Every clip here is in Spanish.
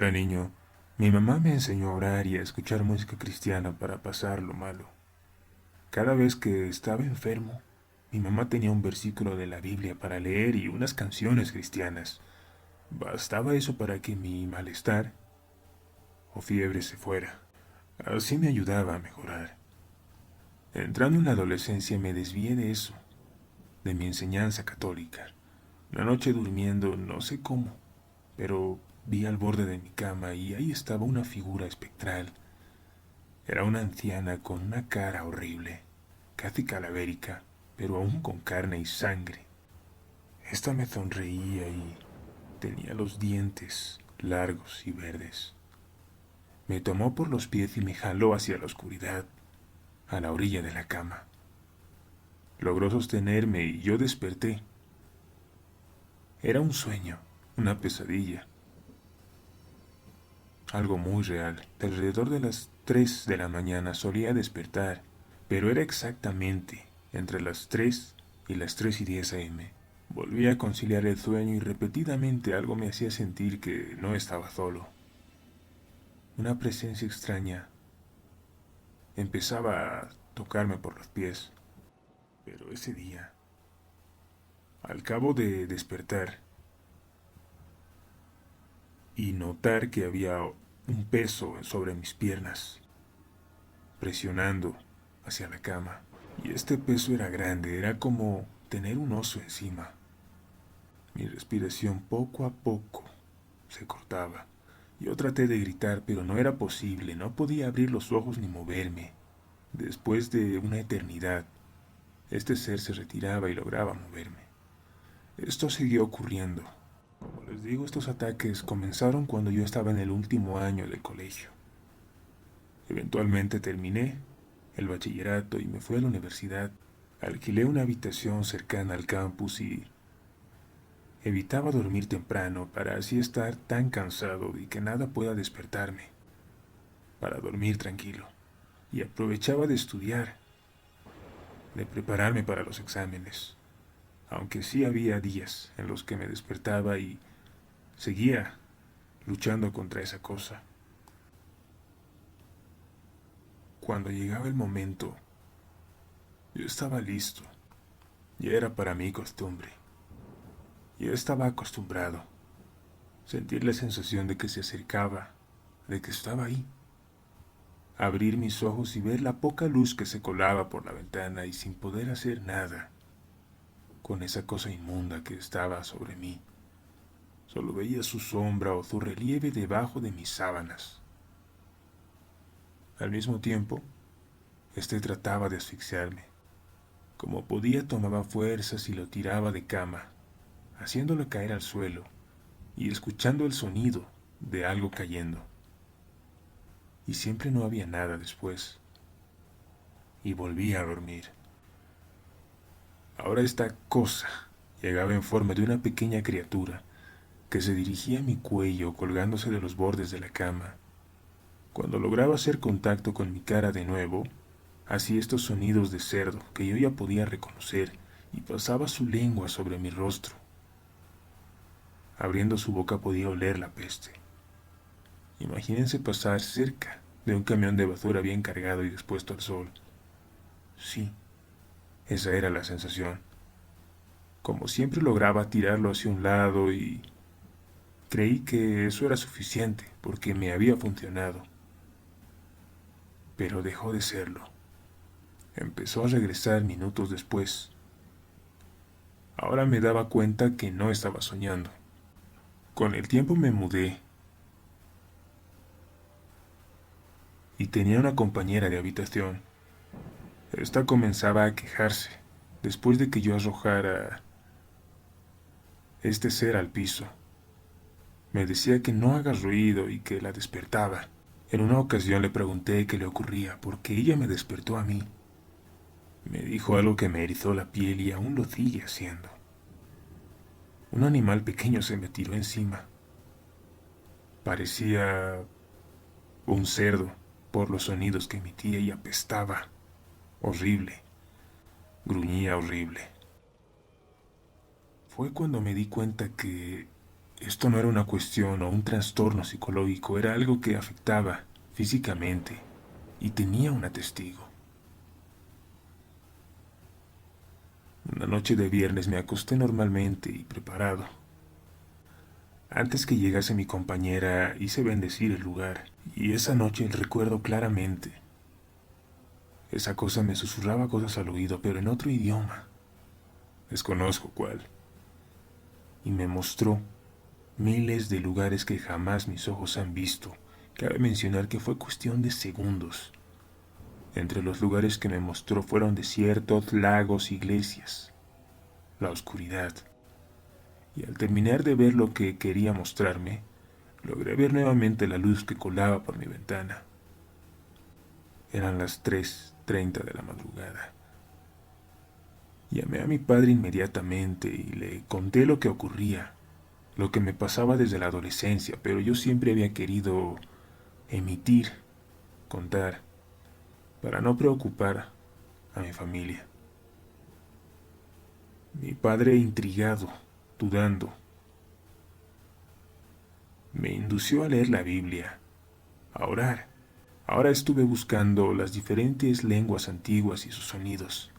era niño, mi mamá me enseñó a orar y a escuchar música cristiana para pasar lo malo. Cada vez que estaba enfermo, mi mamá tenía un versículo de la Biblia para leer y unas canciones cristianas. Bastaba eso para que mi malestar o fiebre se fuera. Así me ayudaba a mejorar. Entrando en la adolescencia me desvié de eso, de mi enseñanza católica. Una noche durmiendo, no sé cómo, pero vi al borde de mi cama y ahí estaba una figura espectral. Era una anciana con una cara horrible, casi calavérica, pero aún con carne y sangre. Esta me sonreía y tenía los dientes largos y verdes. Me tomó por los pies y me jaló hacia la oscuridad, a la orilla de la cama. Logró sostenerme y yo desperté. Era un sueño, una pesadilla, algo muy real. Alrededor de las 3 de la mañana solía despertar, pero era exactamente entre las 3 y las 3:10 a.m. Volví a conciliar el sueño y repetidamente algo me hacía sentir que no estaba solo. Una presencia extraña empezaba a tocarme por los pies. Pero ese día, al cabo de despertar y notar que había un peso sobre mis piernas, presionando hacia la cama, y este peso era grande, era como tener un oso encima. Mi respiración poco a poco se cortaba. Yo traté de gritar, pero no era posible, no podía abrir los ojos ni moverme. Después de una eternidad, este ser se retiraba y lograba moverme. Esto siguió ocurriendo. Como les digo, estos ataques comenzaron cuando yo estaba en el último año del colegio. Eventualmente terminé el bachillerato y me fui a la universidad. Alquilé una habitación cercana al campus y evitaba dormir temprano para así estar tan cansado y que nada pueda despertarme, para dormir tranquilo. Y aprovechaba de estudiar, de prepararme para los exámenes, aunque sí había días en los que me despertaba y seguía luchando contra esa cosa. Cuando llegaba el momento, yo estaba listo. Ya era para mí costumbre. Yo estaba acostumbrado. Sentir la sensación de que se acercaba, de que estaba ahí. Abrir mis ojos y ver la poca luz que se colaba por la ventana y sin poder hacer nada con esa cosa inmunda que estaba sobre mí. Solo veía su sombra o su relieve debajo de mis sábanas. Al mismo tiempo, este trataba de asfixiarme. Como podía tomaba fuerzas y lo tiraba de cama, haciéndolo caer al suelo y escuchando el sonido de algo cayendo. Y siempre no había nada después. Y volvía a dormir. Ahora esta cosa llegaba en forma de una pequeña criatura que se dirigía a mi cuello colgándose de los bordes de la cama. Cuando lograba hacer contacto con mi cara de nuevo, hacía estos sonidos de cerdo que yo ya podía reconocer y pasaba su lengua sobre mi rostro. Abriendo su boca podía oler la peste. Imagínense pasar cerca de un camión de basura bien cargado y expuesto al sol. Sí, esa era la sensación. Como siempre lograba tirarlo hacia un lado y creí que eso era suficiente porque me había funcionado. Pero dejó de serlo. Empezó a regresar minutos después. Ahora me daba cuenta que no estaba soñando. Con el tiempo me mudé y tenía una compañera de habitación. Esta comenzaba a quejarse después de que yo arrojara este ser al piso. Me decía que no haga ruido y que la despertaba. En una ocasión le pregunté qué le ocurría porque ella me despertó a mí. Me dijo algo que me erizó la piel y aún lo sigue haciendo. Un animal pequeño se me tiró encima. Parecía un cerdo por los sonidos que emitía y apestaba. Horrible. Gruñía horrible. Fue cuando me di cuenta que Esto no era una cuestión o un trastorno psicológico, era algo que afectaba físicamente y tenía una testigo. Una noche de viernes me acosté normalmente y preparado. Antes que llegase mi compañera hice bendecir el lugar y esa noche recuerdo claramente. Esa cosa me susurraba cosas al oído, pero en otro idioma. Desconozco cuál. Y me mostró miles de lugares que jamás mis ojos han visto. Cabe mencionar que fue cuestión de segundos. Entre los lugares que me mostró fueron desiertos, lagos, iglesias, la oscuridad. Y al terminar de ver lo que quería mostrarme, logré ver nuevamente la luz que colaba por mi ventana. Eran las 3:30 de la madrugada. Llamé a mi padre inmediatamente y le conté lo que ocurría, lo que me pasaba desde la adolescencia, pero yo siempre había querido emitir, contar, para no preocupar a mi familia. Mi padre, intrigado, dudando, me indució a leer la Biblia, a orar. Ahora estuve buscando las diferentes lenguas antiguas y sus sonidos,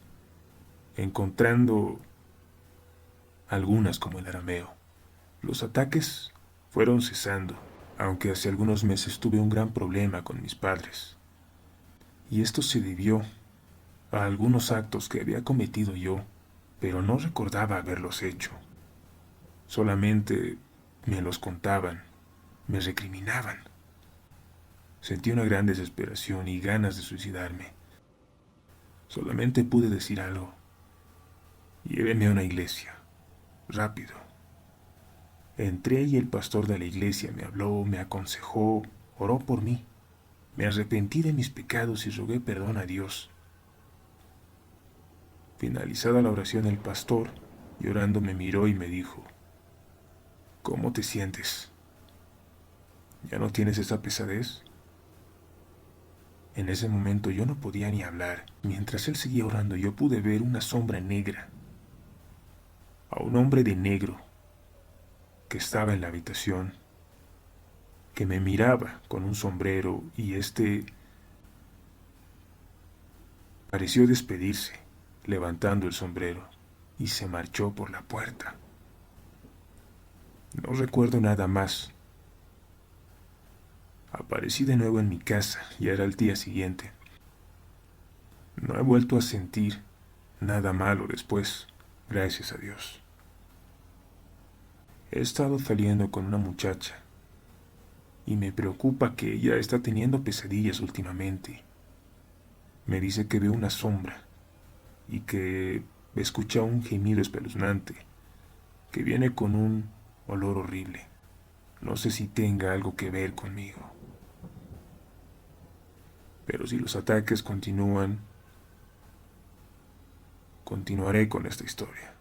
encontrando algunas como el arameo. Los ataques fueron cesando, aunque hace algunos meses tuve un gran problema con mis padres. Y esto se debió a algunos actos que había cometido yo, pero no recordaba haberlos hecho. Solamente me los contaban, me recriminaban. Sentí una gran desesperación y ganas de suicidarme. Solamente pude decir algo. Lléveme a una iglesia. Rápido. Entré y el pastor de la iglesia me habló, me aconsejó, oró por mí. Me arrepentí de mis pecados y rogué perdón a Dios. Finalizada la oración, el pastor, llorando, me miró y me dijo: ¿Cómo te sientes? ¿Ya no tienes esa pesadez? En ese momento yo no podía ni hablar. Mientras él seguía orando, yo pude ver una sombra negra, a un hombre de negro que estaba en la habitación, que me miraba con un sombrero y pareció despedirse, levantando el sombrero, y se marchó por la puerta. No recuerdo nada más. Aparecí de nuevo en mi casa, y era el día siguiente. No he vuelto a sentir nada malo después, gracias a Dios. He estado saliendo con una muchacha, y me preocupa que ella está teniendo pesadillas últimamente. Me dice que ve una sombra, y que escucha un gemido espeluznante, que viene con un olor horrible. No sé si tenga algo que ver conmigo. Pero si los ataques continúan, continuaré con esta historia.